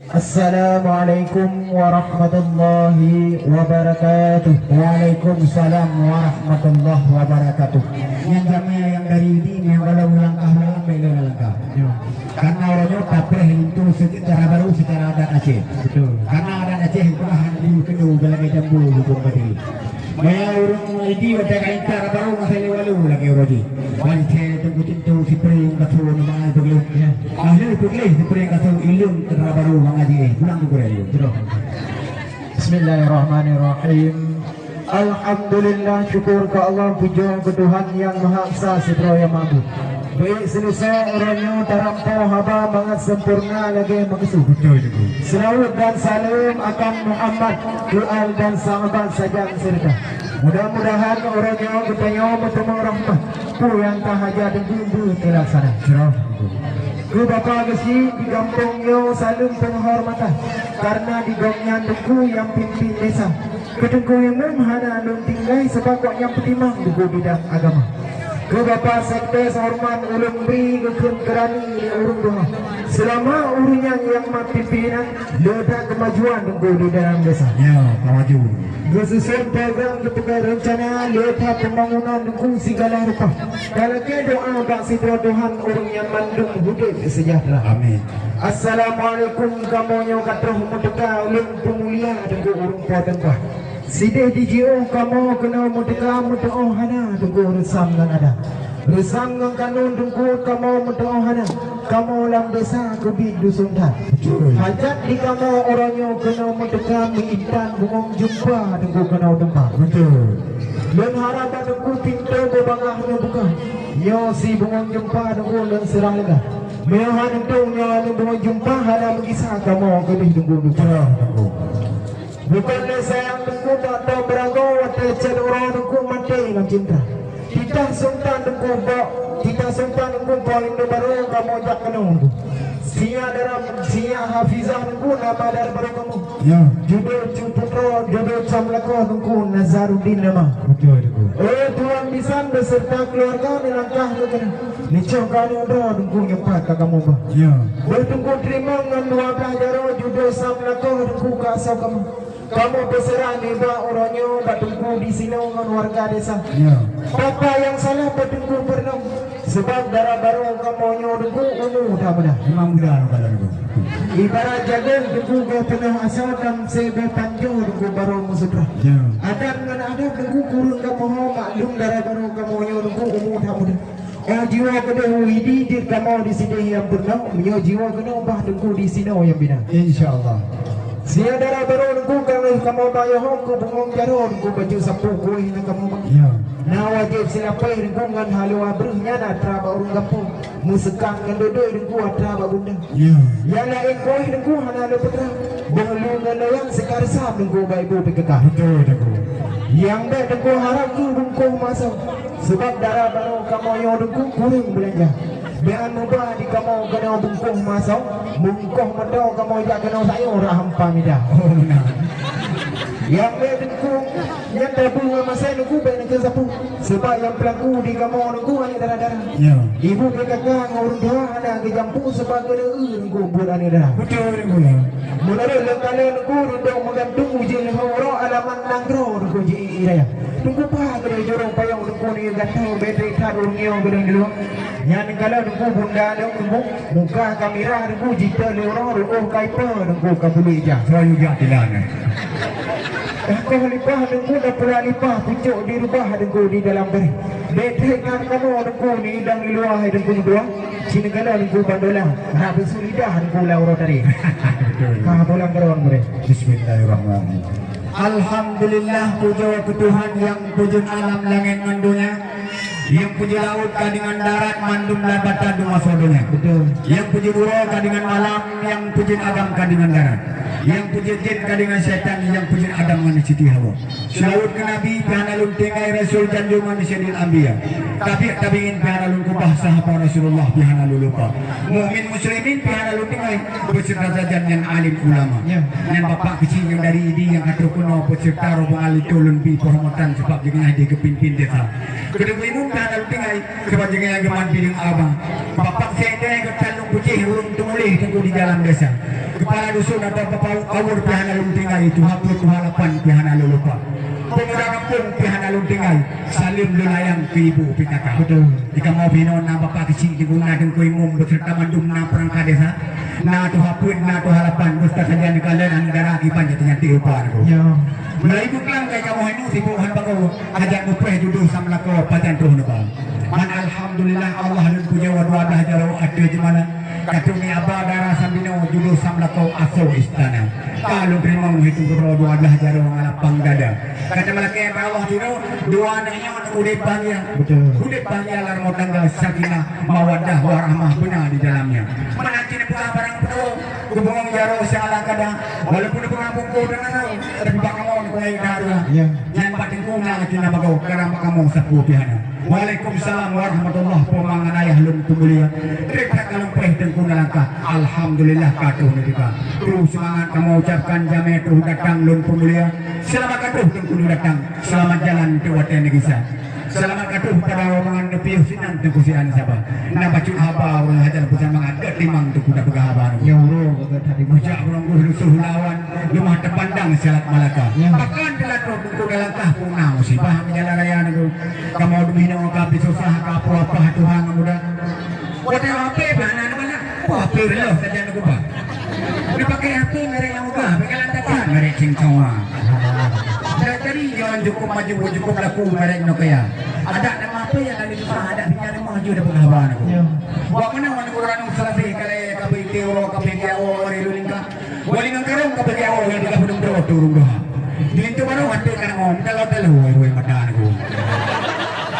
Assalamualaikum warahmatullahi wabarakatuh. Waalaikumsalam warahmatullahi wabarakatuh. Yang jamaah yang dari ini yang kalau langkah langkah karena orangnya tapeh itu secara baru secara adat Aceh. Betul. Karena adat Aceh itu handi kenu belaga jambu hukum berdiri. Maya urung ini ada kain cara baru masih lewalu lagi orangnya. Wanita tunggu tentu si pering katu nama itu belum. Ahli itu belum si pering katu ilum cara baru mengaji. Pulang tu kurang itu. Bismillahirrahmanirrahim. Alhamdulillah, syukur ke Allah, puja ke Tuhan yang Maha Esa Sidro yang Mampu. Baik selesai orangnya terampau haba banget sempurna lagi maksud. Selawat dan salam akan Muhammad, doa dan sahabat saja serta. Mudah-mudahan orangnya bertanya bertemu rahmat. Ku yang tahaja dan bumbu terlaksana. Ku bapa gesi di kampungnya saling penghormatan karena di gongnya duku yang pimpin desa. Kedengku yang memhana dan tinggai sebab yang pertimang duku bidang agama. Ku bapa sekte hormat ulun beri kekun kerani urung doa. Selama urunya yang pimpinan ledak kemajuan duku di dalam desa. Ya, maju. Bersusun program ketika rencana letak pembangunan duku segala rupa. Kalau ke doa bak sidro Tuhan urung yang mandung hidup sejahtera. Amin. Assalamualaikum kamu yang kata mudeka ulun pemulia duku urung puatan. Sidih DJO kamu kena mudeka mudoh hana duku resam dan ada. Resam dengan kanun duku kamu mudoh hana. Kamu lam desa kubik dusun tan. Hajat di kamu orangnya kena mudeka mengintan bungong jumpa duku kena dempa. Betul. Dan harap duku pintu berbangahnya buka. Yo si bungong jumpa duku dan serah lega. Mehan entungnya bungong jumpa hala mengisah kamu kubik duku duku. Bukanlah sayang duku tak tahu berago wadah cenderung duku mati dengan cinta. Kita sultan duku bak, kita sultan duku bak Indo baru kamu jak kenal. Sia dalam sia hafizah duku nama dari baru kamu. Ya. Judul Cuputro, judul Camlako duku Nazaruddin nama. Betul duku. Tuan Bisan beserta keluarga melangkah duku. Nicok kali ada duku nyempat ke kamu bah. Ya. Bertunggu terima dengan 12 jaro judul Camlako duku kasau kamu. Kamu berserah neba orangnya bertunggu di sini dengan warga desa. Ya. Apa yang salah bertunggu pernah? Sebab darah baru kamu nyoduku mudah mudah. Memang mudah kalau itu. Ibarat jagung tunggu ke penuh asal dan sebe panjang tunggu baru musudra. Ya. Ada dengan ada tunggu kurun kamu maklum darah baru kamu nyoduku mudah mudah. Oh jiwa kena widi di kamu di sini yang pernah. Yo jiwa kena ubah tunggu di sini yang bina. Insyaallah. Sia darah baru nunggu kamu bayar ku bungong jaro nunggu baju sapu ku ini kamu bang. Ya. Nah wajib silapai nunggu ngan halu abruhnya na traba urung kampung. Musekan ngan dodoi nunggu traba bunda. Ya. Yang lain ku nunggu hana le putra. Benglu ngan yang sekarsa nunggu baibu pekekah. Betul nunggu. Yang baik nunggu harap ku bungkuh masuk. Sebab darah baru kamu yang nunggu kurang belanja. Biar mubah di kamu kena bungkuh masuk. Bungkuh medau kamu jak kena sayur hampa midah. Oh benar. Yang bedengku yang tabu masa nunggu baik nak sapu. Sebab yang pelaku di kamu nunggu hanya darah-darah. Ya. Ibu ke kakak ngurung doa ada ke jampu sebab kena nunggu bulan darah. Betul nunggu. Mulai lekala nunggu duduk menggantung ujian horo alaman nanggro nunggu ji iraya. Nunggu pa kena jorong payung nunggu ni gatau betri tarung ngiong kena dulu. Yang kalau nunggu bunda nunggu muka kamera nunggu jita leorong nunggu kaipa nunggu kabulu ija. Selalu jatilan. Kau lipah nunggu dah pernah lipah pucuk di rubah nunggu di dalam beri. Betri kan kamu nunggu ni dang luar nunggu dua. Cina kalau nunggu bandola. Nak bersulidah nunggu lauro tadi. Kah pulang keron boleh. Bismillahirrahmanirrahim. Alhamdulillah puja ke Tuhan yang pujun alam langit mandunya. Yang puji laut kadingan darat mandum labatan dua sodonya. Betul. Yang puji buro kadingan malam, yang puji agam kadingan darat. yang puji jin dengan setan, yang puji Adam manusia Siti Hawa. Selaut ke Nabi pihanalun tengai Rasul janju manusia dil ambiya. Tapi tabiin pihanalun ku bahasa apa Rasulullah pihanalun lupa. Mukmin muslimin pihanalun tengai beserta jajan yang alim ulama. Yang bapak kecil yang dari idi yang atur kuno peserta rombong alit tulun bi perhormatan sebab jangan di kepimpin desa. Kedua ibu pihanalun tengai sebab jangan geman bidung abang. Bapak saya yang ketalung putih urung tumulih tunggu di dalam desa. Kepala dusun atau bapak awur pihanalun tengai itu hapus halapan pihanalun lupa. Pemuda kampung pihanalun tengai salim lulayang ke ibu pitaka. Betul. Jika mau binon na bapak kecil diguna dengan kuimum beserta mandum na perangkat desa. Na tu hapun na tu halapan gusta saja kalian negara kipan jatuhnya tiupan ko. Ya. Mulai buklang kay kamu hinu si buhan bako ajak mupre duduk samlako pajan tuh napa. Man alhamdulillah Allah dan puja wa dua dah jaro ade jemana. Katumi abah darah sambino judul samlako aso istana. Kalau terima menghitung berdua dua dah jaro ngalapang dada. Kata malaikat Allah dino dua anaknya udah bahagia. Betul. Udah bahagia larmo tangga sakinah mawaddah warahmah benar di dalamnya. Menanti buka barang penuh hubungan jaro salah kadang walaupun pengampung ko dengan tapi kamu kuai darah. Ya. Yang batin ko na kita bagaw karama kamu sa putihana. Waalaikumsalam warahmatullahi wabarakatuh. Lun tumulia. Terima kalung peh tengku nalangkah. Alhamdulillah katuh kita. Terus semangat kamu ucapkan jame tuh datang lun tumulia. Selamat katuh tengku datang. Selamat jalan tewate negisa. Selamat katuh pada omongan nepiuh sinan tengku sian sabah. Na bacun haba urang hajar pusat mangat limang tengku da begahaban. Ya Allah, kata tadi Mujak urang guru suhlawan lumah terpandang selat Malaka. Ya. Bahkan dilatro tengku dalangkah punah musibah menjalan raya nego. Kamu dumino kapi susah kapu apa Tuhan muda. Wate HP bana mana? HP lo saja nego ba. Dipakai HP merek yang muka, bekalan takan merek cingcawa. Dari jangan cukup maju cukup laku merek no kaya. Ada nama apa yang ada di sana ada bicara maju ada penghabaran aku. Wa mana mana kurang selesai kale kapi teo kapi kiao rilulingka. Walingan karong kapi kiao yang diga hudung do turung do. Dilintu baru hati kan ngom kalau telu ruai madan aku.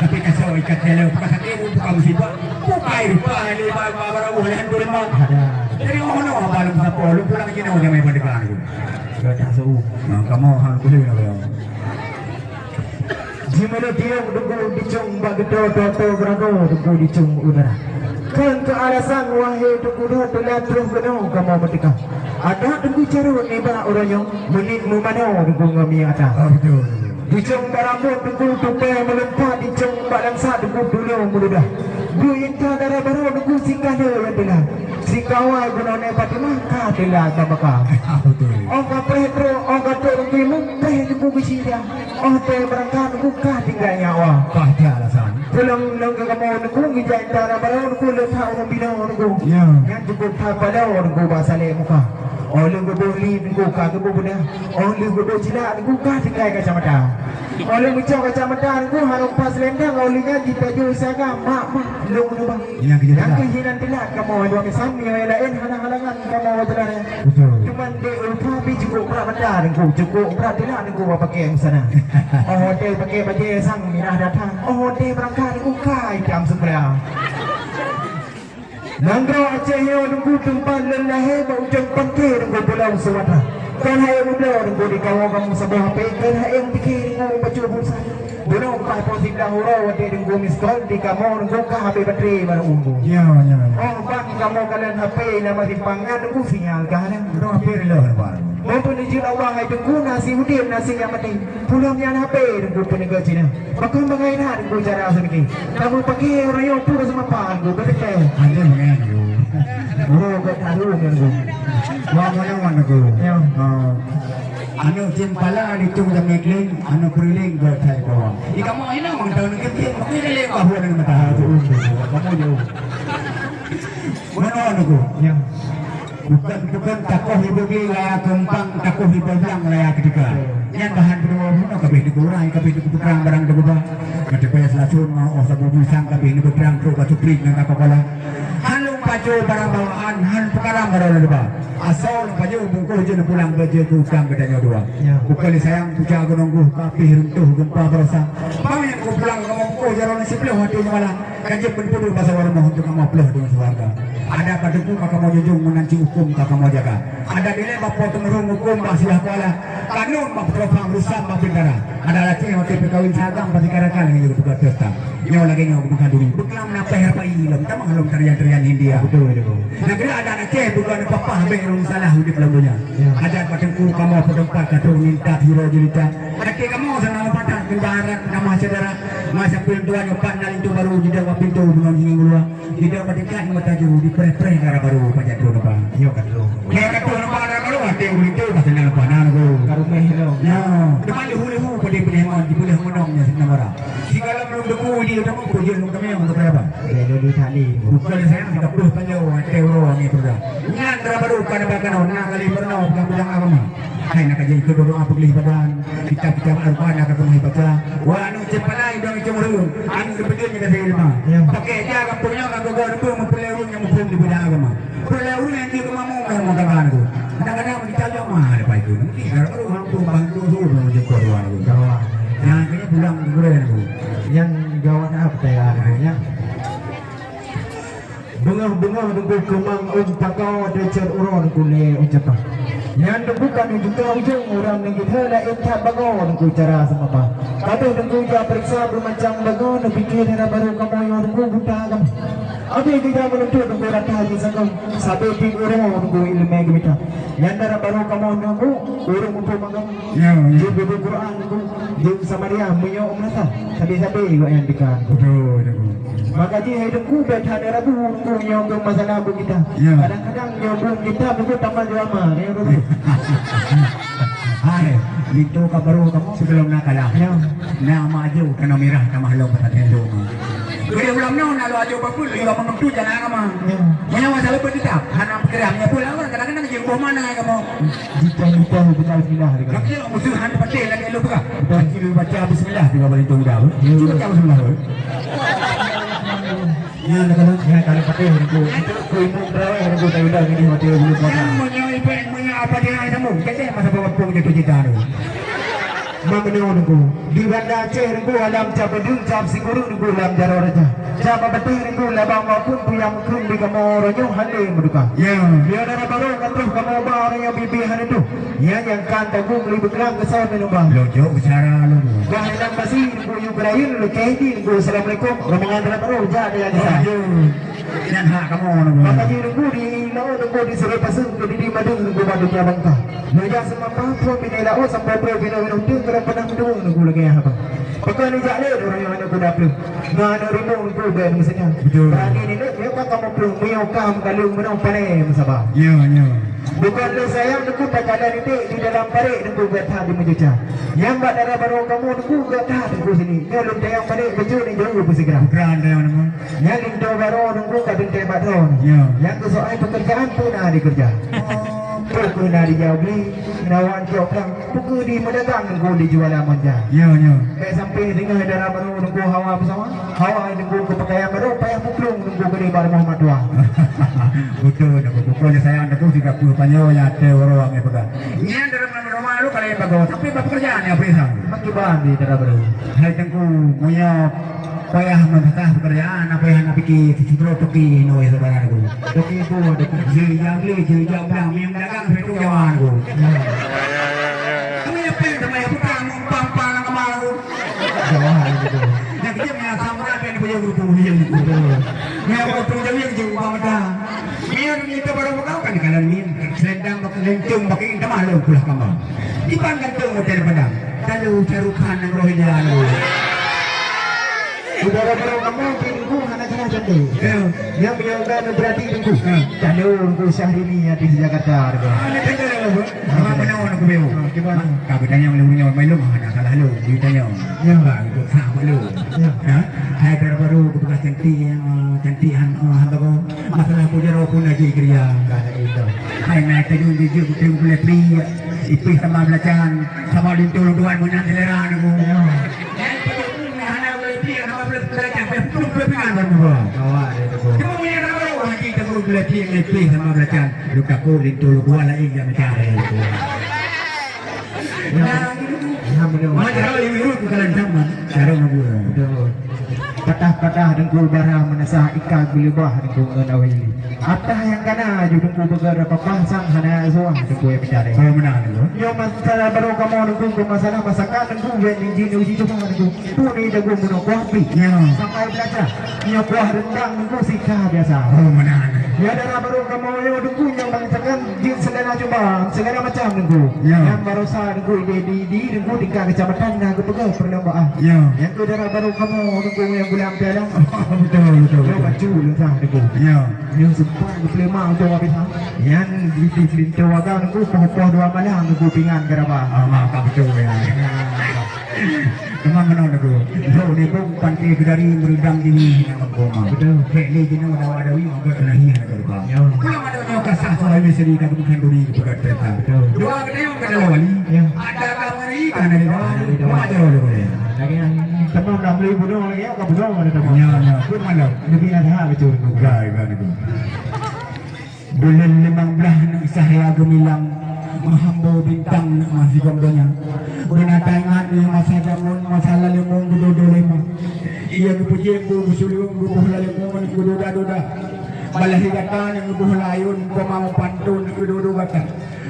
Tapi kasih ikat telu pasal ibu buka musibah. Bukai rupa ini baru boleh handul mah. Jadi ono balung sapo lu pulang kini udah mai pandekan aku. Sudah suhu. Kamu hal kulit apa ya? Jimana dia dunggu dicung bagedo doto berago dunggu dicung udara. Kan ke alasan wahai dunggu doto latruh keno kamu metika. Ada dunggu caru ni ba orangnya menit mumano dunggu ngami ata. Betul. Dicung baramu dunggu tupe melompat dicung balangsa dunggu dulu mudah. Bu inta dara baru dunggu singgah dia yang benar. Singkawa gunane patimah ka dela tabaka. Betul. Oka Petro, oka Turki mukti dunggu bisida. Ote berangkat buka tinggal nyawa. Pasti alasan. Pulang nang kamu nunggu ngijai dara baru nunggu letak orang bina nunggu. Ya. Yang cukup tak pada nunggu bahasa le muka. Oleh boleh nunggu ka nunggu benda. Oleh cila nunggu ka tinggal kacamata. Oleh muncul kacamata nunggu harus pas lendang olehnya kita jual saga mak nunggu bang. Yang kehilangan tidak kamu dua kesan yang lain halang-halangan kamu wajarnya. Betul. Cuman di ultrabi cukup berat nunggu cukup berat tidak nunggu apa pakai yang sana. Oh dia pakai baju sang mirah datang. Oh dia berangkat nunggu kai jam sebelah. Nangro Aceh yang nunggu tempat lelahe bau jemput nunggu pulau Sumatera. Kan hai muda nunggu di kawal kamu sebuah HP. Kan hai yang pikir nunggu baju busa. Bunuh empat posisi dahulu wadi nunggu miskol di kamu nunggu ka HP bateri baru umbu. Ya. Oh bang kamu kalian HP nama timpangan nunggu sinyal kan? Bro hampir lah baru. Maupun izin Allah ay tunggu nasi udim nasi yang mati. Pulangnya HP nunggu penegak Cina. Bakal mengainah nunggu cara sedikit. Kamu pakai orang yang pura sama panggu betul. Anjir mengenai. Oh, kat halu nunggu. Wah mana aku. Ya. Anu cing pala ditung jam nekling, anu kuriling bertai bawah. Ikamu ini mang tahun kecil, mungkin lele bahu dengan mata tu. Kamu jauh. Mana aku? Ya. Bukan takoh hidup laya kempang, takoh hidup yang laya ketika. Yang bahan berdua mana kabeh dikurai, kabeh dikuperang barang debah. Kata payah selacun mau sabu busang kabeh ini berperang terus batu pring dengan kapal. Halung pacu barang bawaan, hal perkara barang debah. Asal pacu bungkus je pulang kerja tu sang katanya dua. Bukan sayang puja aku nunggu kabeh runtuh gempa berasa. Pamen aku pulang kamu bungkus jalan sebelah hati malah. Kanjeng pun bahasa warna untuk kamu peluh dengan suarga. Ada paduku kakak mau junjung menanti hukum kakak mau jaga. Ada dilema potong rung hukum masih kuala. Kanun mapropang rusam mapindara. Ada lagi yang tipe kawin sagam pasti karakan yang juga buka pesta. Nyawa lagi nyawa bukan dulu. Beklam napa apa ilmu. Kita mengalum tarian-tarian India. Betul itu. Negeri ada anak bukan papa berung salah di pelambunya. Ada paduku kamu pedempat katung minta hero jelita. Ada kamu senang patah kendaraan nama saudara. Masa pintuan nyopan itu baru di dalam pintu dengan hingga luar. Di dalam patikan mata jauh di pre-pre karena baru pajak tu nampak. Yo kan lo. Ya kata nampak ada baru ada yang itu pasal nak panan tu. Karumeh lo. Ya, depan lehu-lehu pada penyeman di boleh menongnya senang marah. Segala belum deku di dalam kerja untuk kami yang untuk apa? Dia dulu tadi. Bukan saya kita perlu tanya orang teori ni perda. Ni antara baru kan bahkan orang kali pernah bukan bilang agama. Hai nak kaji itu doa pergi badan. Kita Al-Quran nak ketemu baca. Wah anu cepalai dong cemurun. Anu sebetulnya dah ilmu. Pakai dia punya kan gua itu mempelai yang mungkin di bidang agama. Pelai yang dia kemamu memang tangan tu. Kadang-kadang dicajak mah lepas itu. Nanti kalau orang tu bantu tu menjadi korban tu. Gawat. Yang kena pulang bulan tu. Yang gawat apa ya namanya? Bengah-bengah nunggu kemang pakau ada cer urang kule ucapah. Yang bukan juga ujung orang yang kita lah entah bagau nunggu cara sama apa. Kadang nunggu dia periksa bermacam bagau nak fikir ada baru kamu yang nunggu buta kamu. Abi tidak menuntut nunggu rata haji sangkam sampai di orang nunggu ilmu kita. Yang darah baru kamu nunggu orang untuk makan. Ya, Juga Quran nunggu juga sama dia punya umrah. Tapi yang dikan. betul. Maka dia hidupku betul ada ragu nunggu yang masalah kita. Ya. Kadang-kadang yang kita buku tambah drama. Dia tu. Hai, itu kabaru kamu sebelum nak kalah. Ya. Nak maju kena merah kena mahlum pada tendo. Kalau belum nak lalu aja bakul, juga menentu jalan kamu. Ya. Mana masalah berditak, hana pekerjaannya pula orang kadang-kadang jadi boman dengan kamu. Jika betul bismillah. Lagi musuh hana pakai lagi lu buka. Lagi baca bismillah juga boleh tunggu dah. Cuba baca bismillah. Ya, kalau pakai nunggu itu kuimu berapa nunggu tahu dah ini hotel dulu kota. Punya apa dia kamu? Jadi masa bawa pun itu cerita tu. Mamenu nunggu di Banda Aceh nunggu alam cabedung cap singuru nunggu alam jaro raja. Cap betul nunggu labang maupun puyang kun di kamu ronyo hande menduka. Ya. Dia ada baru katruh kamu orang yang bibi hari tu. Yang kan tanggung lebih berang kesal menubah. Lojo bicara lu. Wahai dan masih nunggu yang berakhir lu kehdi nunggu assalamualaikum. Rombongan dalam baru jadi ada saja. Yang hak kamu nunggu. Maka dia nunggu di laut nunggu di Serai Pasung ke di Madung nunggu Madung yang bangka. Nujak semua pun binai laut sampai binai tu kerana pernah mendung nunggu lagi yang apa. Pakai ni jale orang yang nunggu dapur. Mana ribu nunggu ben misalnya. Betul. Tadi ni nak dia kamu pelung miau kam kalung menang pandai musabah. Ya, ya. Bukan lu sayang nunggu takalan itu di dalam parit nunggu betah di meja. Yang buat darah baru kamu nunggu betah nunggu sini. Dia lu tayang parit baju ni jauh bersegera. Bukan dia nama. Yang lintu baru nunggu kadang tembak tahun. Ya. Yang kesoal pekerjaan pun ada dikerja. Pukul nak dijawab beli, nawan jawab lang. Pukul di mendagang nunggu dijual amannya. Ya, ya. Kayak sampai dengar darah baru nunggu hawa bersama. Hawa nunggu kepakaian baru, payah puklung nunggu kini baru Muhammad Dua. Betul, pukul saya anda tu juga puluh panjang ya ada orang yang pegang. Ini dalam rumah lu kalau yang pegang, tapi pekerjaan yang apa Makiban di darah baru. Hai tengku, punya payah mentah pekerjaan apa yang nak fikir citro toki no ya saudara aku. Doki itu, doki. Jadi jam bilang minum dagang itu jawan aku. Kamu yang pen sama yang petang mumpang kemana aku. Jawab itu. Yang dia punya sama apa yang punya guru yang itu. Yang waktu yang jauh banget. Minum itu baru kau kan kalian minum selendang lencung pakai indah malu pulah kamu. Iban gantung hotel padang. Lalu carukan yang rohnya lalu. Udara baru kamu minggu anak kena cantik. Yang menyangka berarti minggu. Jalur minggu Syahrini yang di Jakarta. Ada tengok lu. Apa mana orang aku beo. Gimana? Kau tanya melu melu mana salah lu. Dia tanya. Ya. Itu sama lu. Ya. Hai baru petugas cantikan hamba kau. Masalah pujaro pun lagi kerja. Karena itu. Hai naik tajun di jauh tu boleh beli. Ipih sama belacan sama lintul tuan punya selera aku. Awak itu. Kamu punya nama orang kita guru belajar ipih sama belacan. Luka ku lintul gua lagi yang mencari itu. Ya benar. Mana kalau ibu kalian sama cara ngabur. Betul. Patah-patah dengku barang menasah ikan bilibah dengku ngenawili. Atah yang kana ju dengku beger papasang hana suah dengku yang mencari. Oh menang itu. Yo masalah baru kamu dengku masalah masakan dengku vending jin uji tu dengku. Puni dengku meno kopi. Ya. Sampai belajar. Yo kuah rendang dengku sika biasa. Oh menang. Ya darah baru kamu yo dengku yang bangsakan jin segala coba segala macam dengku. Ya. Yang baru sah dengku di dengku tingkat kecamatan dengku beger perlombaan. Ya. Yang tu darah baru kamu dengku yang bulan piala. Betul. Yo baju lensah dengku. Ya. Yang sempat berkelima untuk habis ha. Yang di selintir wagang dengku poh-poh dua malam dengku pingan geraba. Maaf betul ya. Memang menang aku. So ni pun pantai kedari meredam dini yang koma. Betul. Hekli jenis ada wi angkat nahi ada juga. Ya. Pulang ada orang kasar soal misteri dan bukan duri kepada kereta. Betul. Dua kedai orang kedai wali. Ya. Ada kamari kan ada di bawah. Ada boleh. Lagi yang teman dah beli budong lagi ya, budong ada teman. Ya. Pun malam. Lebih ada betul. Baik itu. Bulan 15 nak saya gemilang menghamba bintang masih komdonya. Binatang hati masa jamun masa lalimung gudodo lima. Ia kepuji bu busulung gubuh lalimung gudoda-doda. Balahi kata yang gubuh layun pemau pantun gudodo kata.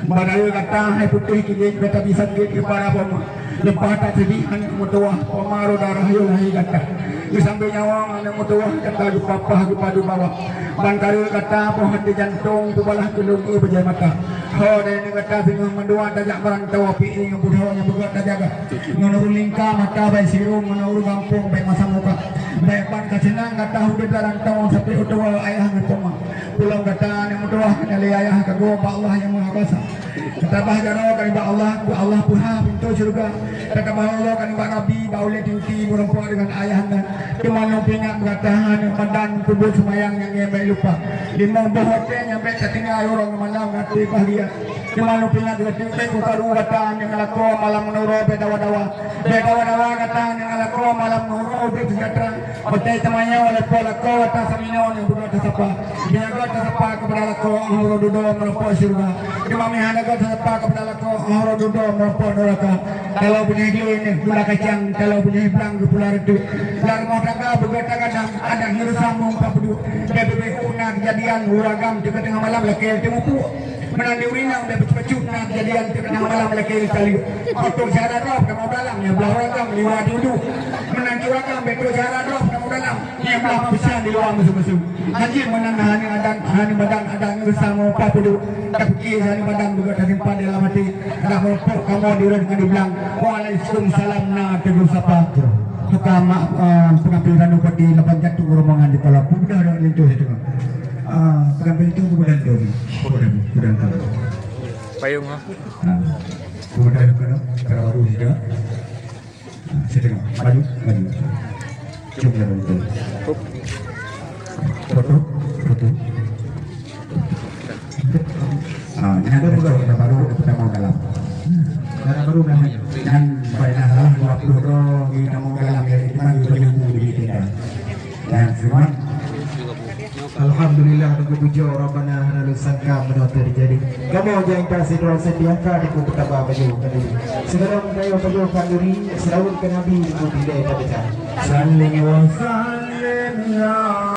Balahi kata hai putih kini kata bisa ke para pema. Lepas tak sedihan mutuah pemaru darah yulahi kata. Sambil nyawang anak mutuah kata gupapah gupadu bawah. Bangkari kata pohon hati jantung kubalah kelungi berjaya mata. Kau dan yang kata bingung mendua tajak merantau api ini budaya bergerak tak jaga. Menurut lingka mata baik sirung menurut kampung baik masa muka. Baik pan kesenang kata hudu rantau sampai utua ayah ngepoma. Pulang kata yang mutuah kenali ayah kagum Allah yang maha kuasa. Kata bahjaro kanibah Allah puha pintu surga. Kata bahwa Allah kanibah Nabi baulia tinggi berempuan dengan ayahnya. Cuma lumpingat berkatahan badan kubur semayang yang ngebek lupa. Lima bohotnya nyampe setinggal orang malam hati bahagia. Cuma lumpingat berkata kutaru kataan yang alako malam menurut bedawa-dawa. Bedawa-dawa kataan yang alako malam menurut sejahtera. Betai temannya oleh polako kata saminau yang berkata sapa. Dia kata sapa kepada lako ahoro dudo merempok surga. Cuma mihana kata sapa kepada lako ahoro dudo merempok neraka. Kalau punya ini gula kacang, kalau punya belang pular itu. Belang modaga berkata kadang ada hiru sambung papudu. BBBU nak kejadian uragam di tengah malam laki temupu. Menandi urinang dia bercepat nak kejadian di tengah malam laki kali. Auto cara drop kamu dalam ya belah uragam liwat dulu. Menandi uragam betul cara drop kamu dalam. Ia belah besar di luar musuh-musuh. Haji menanda hani badan ada hiru sambung papudu. Tak kira hani badan berkata simpan dalam hati. Dah merepuk kamu diurang dengan dibilang. Waalaikumsalam na teguh sapa. Pertama pengambilan upati lapan jatuh rombongan di Kuala Pudah dan itu itu. Pengambil itu kemudian dong. Kemudian Payung ah. Kemudian kalau baru sudah. Setengah maju. Cukup ya itu. Foto. Ini ada juga kita baru kita mau dalam. Darah baru belakang. Dan pada salah 20 roh kita mau dalam ya kita juga di kita. Dan semua Alhamdulillah dengan puji Rabbana hana sangka menota dijadi. Kamu jangan kasih doa sediakan di kubu tabah baju kanduri. Sekarang kayu baju kanduri selalu ke Nabi di kubu tidak pada cara. salli wa sallim ya